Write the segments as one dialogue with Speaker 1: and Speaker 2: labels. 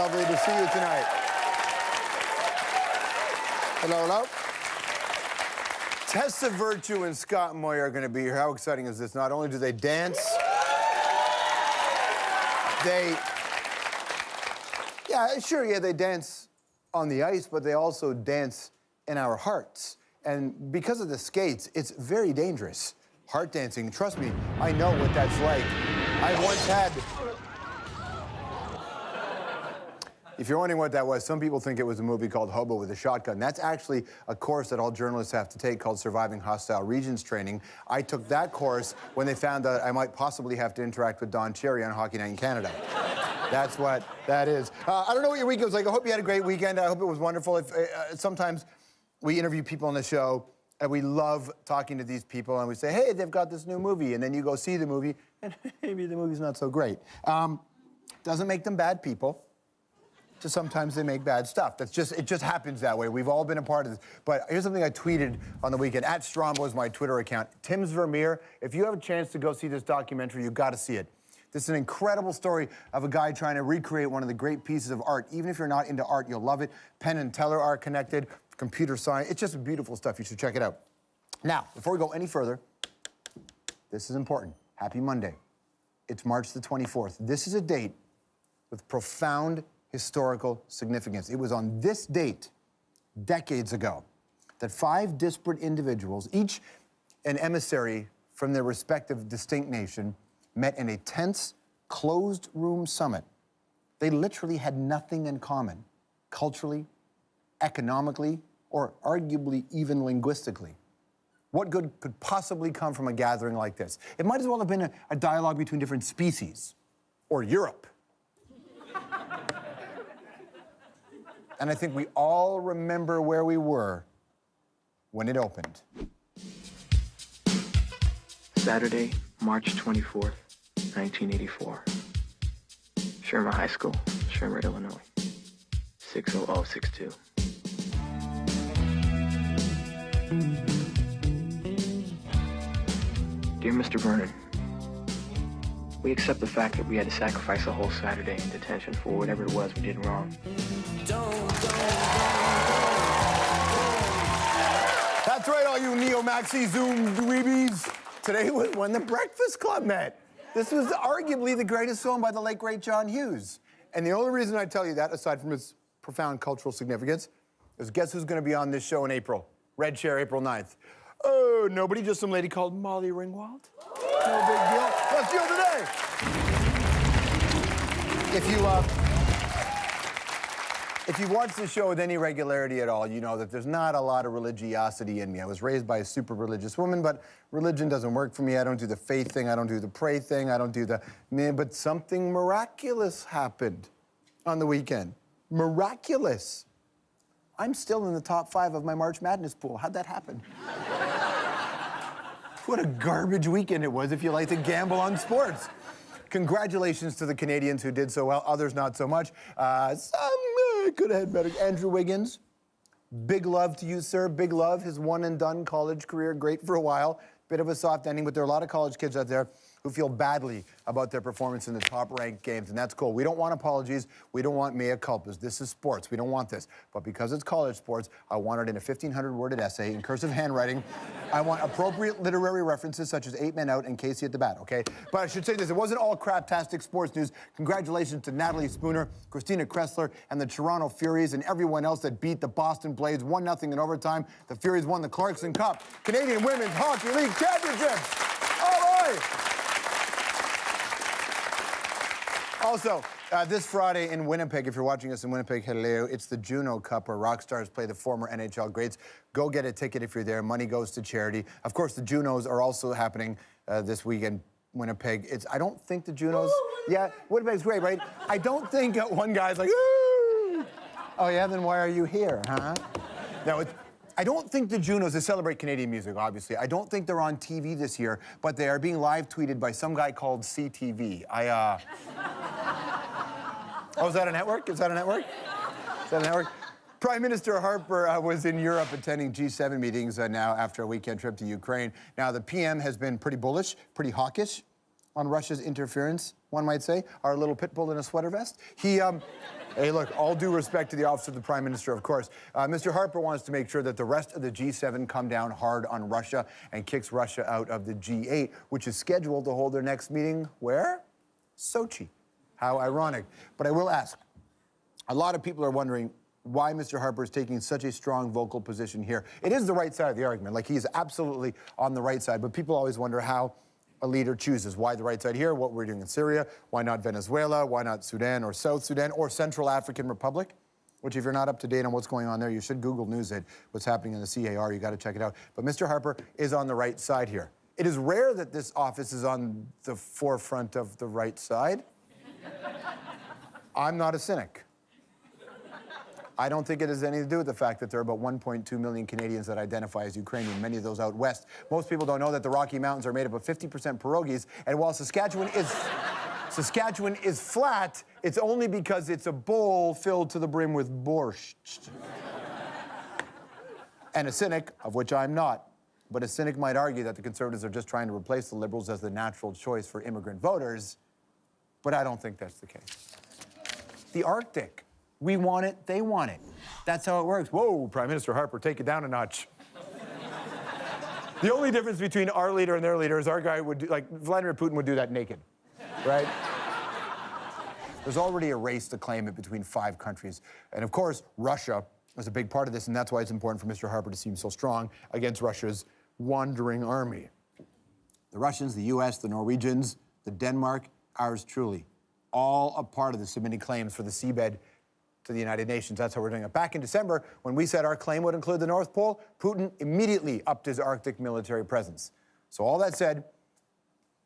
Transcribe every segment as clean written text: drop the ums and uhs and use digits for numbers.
Speaker 1: Lovely to see you tonight. Hello, hello. Tessa Virtue and Scott Moy are going to be here. How exciting is this? Not only do they dance, they dance on the ice, but they also dance in our hearts. And because of the skates, it's very dangerous. Heart dancing, trust me, I know what that's like. I once had... If you're wondering what that was, some people think it was a movie called Hobo with a shotgun. That's actually a course that all journalists have to take called Surviving Hostile Regions Training. I took that course when they found out I might possibly have to interact with Don Cherry on Hockey Night in Canada. That's what that is. I don't know what your weekend was like. I hope you had a great weekend. I hope it was wonderful. Sometimes we interview people on the show, and we love talking to these people, and we say, hey, they've got this new movie, and then you go see the movie, and maybe the movie's not so great. Doesn't make them bad people. Just sometimes they make bad stuff. It just happens that way. We've all been a part of this. But here's something I tweeted on the weekend. @Strombo is my Twitter account. Tim's Vermeer, if you have a chance to go see this documentary, you've got to see it. This is an incredible story of a guy trying to recreate one of the great pieces of art. Even if you're not into art, you'll love it. Penn and Teller are connected, computer science. It's just beautiful stuff. You should check it out. Now, before we go any further, this is important. Happy Monday. It's March the 24th. This is a date with profound historical significance. It was on this date, decades ago, that 5 disparate individuals, each an emissary from their respective distinct nation, met in a tense, closed-room summit. They literally had nothing in common, culturally, economically, or arguably even linguistically. What good could possibly come from a gathering like this? It might as well have been a dialogue between different species, or Europe. And I think we all remember where we were when it opened.
Speaker 2: Saturday, March 24th, 1984. Shermer High School, Shermer, Illinois. 60062. Dear Mr. Vernon, we accept the fact that we had to sacrifice a whole Saturday in detention for whatever it was we did wrong.
Speaker 1: That's right, all you neo-maxi Zoom dweebies. Today was when the Breakfast Club met. This was arguably the greatest film by the late, great John Hughes. And the only reason I tell you that, aside from its profound cultural significance, is guess who's going to be on this show in April? Red Chair, April 9th. Oh, nobody, just some lady called Molly Ringwald. No big deal. Let's do it today. If you watch the show with any regularity at all, you know that there's not a lot of religiosity in me. I was raised by a super religious woman, but religion doesn't work for me. I don't do the faith thing. I don't do the pray thing. I don't do the... But something miraculous happened on the weekend. Miraculous. I'm still in the top 5 of my March Madness pool. How'd that happen? What a garbage weekend it was if you like to gamble on sports. Congratulations to the Canadians who did so well, others not so much. Some could have had better. Andrew Wiggins, big love to you, sir. Big love. His one-and-done college career, great for a while. Bit of a soft ending, but there are a lot of college kids out there who feel badly about their performance in the top-ranked games, and that's cool. We don't want apologies. We don't want mea culpas. This is sports. We don't want this. But because it's college sports, I want it in a 1,500-worded essay in cursive handwriting. I want appropriate literary references such as 8 Men Out and Casey at the Bat, okay? But I should say this. It wasn't all craptastic sports news. Congratulations to Natalie Spooner, Christina Kressler, and the Toronto Furies, and everyone else that beat the Boston Blades 1-0 in overtime. The Furies won the Clarkson Cup, Canadian Women's Hockey League Championships. All right! Also, this Friday in Winnipeg, if you're watching us in Winnipeg, hello, it's the Juno Cup where rock stars play the former NHL greats. Go get a ticket if you're there. Money goes to charity. Of course, the Junos are also happening this weekend. Winnipeg. I don't think the Junos... Yeah, Winnipeg's great, right? I don't think one guy's like, ooh! Oh, yeah, then why are you here, huh? No, I don't think the Junos, they celebrate Canadian music, obviously. I don't think they're on TV this year, but they are being live tweeted by some guy called CTV. Oh, is that a network? Is that a network? Is that a network? Prime Minister Harper was in Europe attending G7 meetings now after a weekend trip to Ukraine. Now, the PM has been pretty bullish, pretty hawkish. on Russia's interference, one might say, our little pit bull in a sweater vest. He, hey, look, all due respect to the office of the Prime Minister, of course. Mr. Harper wants to make sure that the rest of the G7 come down hard on Russia and kicks Russia out of the G8, which is scheduled to hold their next meeting where? Sochi. How ironic. But I will ask, a lot of people are wondering why Mr. Harper is taking such a strong vocal position here. It is the right side of the argument. Like, he's absolutely on the right side, but people always wonder how a leader chooses. Why the right side here? What we're doing in Syria? Why not Venezuela? Why not Sudan or South Sudan or Central African Republic? Which, if you're not up to date on what's going on there, you should Google News it, what's happening in the CAR. You got to check it out. But Mr. Harper is on the right side here. It is rare that this office is on the forefront of the right side. I'm not a cynic. I don't think it has anything to do with the fact that there are about 1.2 million Canadians that identify as Ukrainian, many of those out west. Most people don't know that the Rocky Mountains are made up of 50% pierogies, and while Saskatchewan is flat, it's only because it's a bowl filled to the brim with borscht. And a cynic, of which I'm not, but a cynic might argue that the Conservatives are just trying to replace the Liberals as the natural choice for immigrant voters, but I don't think that's the case. The Arctic. We want it, they want it. That's how it works. Whoa, Prime Minister Harper, take it down a notch. The only difference between our leader and their leader is our guy would do, like, Vladimir Putin would do that naked, right? There's already a race to claim it between 5 countries. And of course, Russia is a big part of this, and that's why it's important for Mr. Harper to seem so strong against Russia's wandering army. The Russians, the US, the Norwegians, the Denmark, ours truly, all a part of the submitting claims for the seabed to the United Nations. That's how we're doing it. Back in December, when we said our claim would include the North Pole, Putin immediately upped his Arctic military presence. So all that said,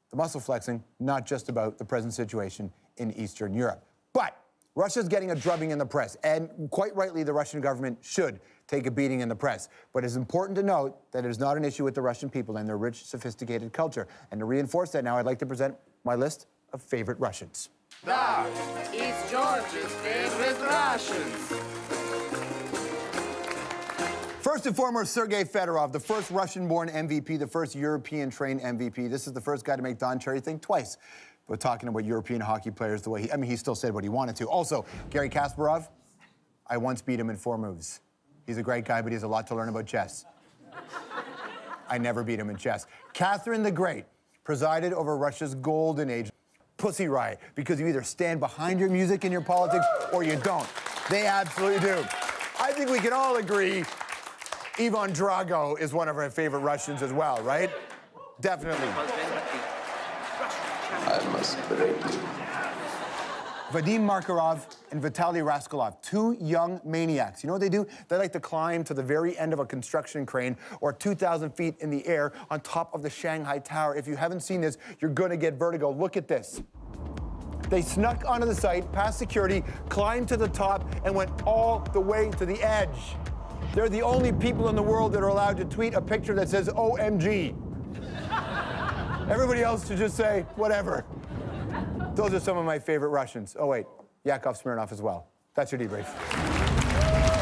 Speaker 1: the muscle flexing, not just about the present situation in Eastern Europe. But Russia's getting a drubbing in the press, and quite rightly, the Russian government should take a beating in the press. But it's important to note that it is not an issue with the Russian people and their rich, sophisticated culture. And to reinforce that now, I'd like to present my list of favorite Russians.
Speaker 3: That is George's favorite Russians.
Speaker 1: First and foremost, Sergei Federov, the first Russian-born MVP, the first European-trained MVP. This is the first guy to make Don Cherry think twice. But talking about European hockey players the way he still said what he wanted to. Also, Garry Kasparov, I once beat him in 4 moves. He's a great guy, but he has a lot to learn about chess. I never beat him in chess. Catherine the Great presided over Russia's golden age. Pussy Riot, because you either stand behind your music and your politics or you don't. They absolutely do. I think we can all agree Ivan Drago is one of our favorite Russians as well, right? Definitely.
Speaker 4: I must break.
Speaker 1: Vadim Makarov and Vitaly Raskolov, 2 young maniacs. You know what they do? They like to climb to the very end of a construction crane or 2,000 feet in the air on top of the Shanghai Tower. If you haven't seen this, you're gonna get vertigo. Look at this. They snuck onto the site, past security, climbed to the top, and went all the way to the edge. They're the only people in the world that are allowed to tweet a picture that says OMG. Everybody else should just say, whatever. Those are some of my favorite Russians. Oh, wait, Yakov Smirnoff as well. That's your debrief.